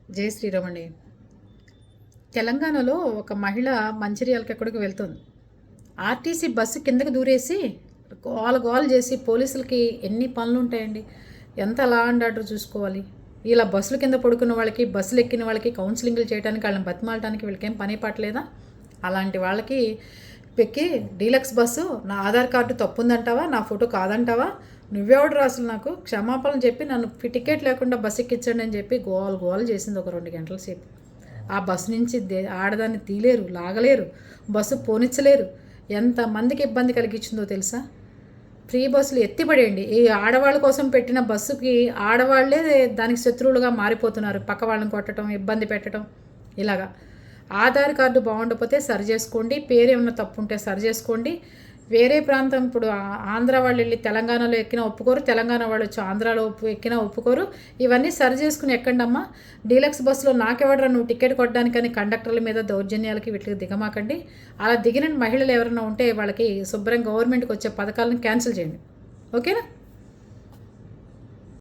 జై శ్రీరామ్ అండి. తెలంగాణలో ఒక మహిళ మంచిర్యాలకి ఎక్కడికి వెళ్తుంది. ఆర్టీసీ బస్సు కిందకి దూరేసి గోల గోల చేసి పోలీసులకి ఎన్ని పనులు ఉంటాయండి. ఎంత లా అండ్ ఆర్డర్ చూసుకోవాలి. ఇలా బస్సుల కింద పడుకున్న వాళ్ళకి, బస్సులు ఎక్కిన వాళ్ళకి కౌన్సిలింగ్లు చేయడానికి, వాళ్ళని బతిమాలటానికి వీళ్ళకేం పని పట్టలేదా? అలాంటి వాళ్ళకి ఎక్కి డీలక్స్ బస్సు నా ఆధార్ కార్డు తప్పుందంటావా, నా ఫోటో కాదంటావా, నువ్వెవడు అసలు నాకు క్షమాపణలు చెప్పి నన్ను టికెట్ లేకుండా బస్సు ఎక్కించండి అని చెప్పి గోల గోల చేసింది ఒక 2 గంటల సేపు. ఆ బస్సు నుంచి ఆడదాన్ని తీలేరు, లాగలేరు, బస్సు పోనిచ్చలేరు. ఎంతమందికి ఇబ్బంది కలిగించిందో తెలుసా? ఫ్రీ బస్సులు ఎత్తిపడేయండి. ఈ ఆడవాళ్ళ కోసం పెట్టిన బస్సుకి ఆడవాళ్లే దానికి శత్రువులుగా మారిపోతున్నారు. పక్క వాళ్ళని కొట్టడం, ఇబ్బంది పెట్టడం ఇలాగా. ఆధార్ కార్డు బాగుండకపోతే సరి చేసుకోండి, పేరు ఏమన్నా తప్పు ఉంటే సరి చేసుకోండి. వేరే ప్రాంతం ఇప్పుడు ఆంధ్ర వాళ్ళు వెళ్ళి తెలంగాణలో ఎక్కినా ఒప్పుకోరు, తెలంగాణ వాళ్ళు వచ్చి ఆంధ్రాలో ఎక్కినా ఒప్పుకోరు. ఇవన్నీ సరి చేసుకుని ఎక్కండి అమ్మా. డీలక్స్ బస్సులో నాకెవడరా నువ్వు టికెట్ కొట్టడానికని కండక్టర్ల మీద దౌర్జన్యాలకి వీటికి దిగమాకండి. అలా దిగిన మహిళలు ఎవరైనా ఉంటే వాళ్ళకి శుభ్రంగా గవర్నమెంట్కి వచ్చే పథకాలను క్యాన్సిల్ చేయండి. ఓకేనా?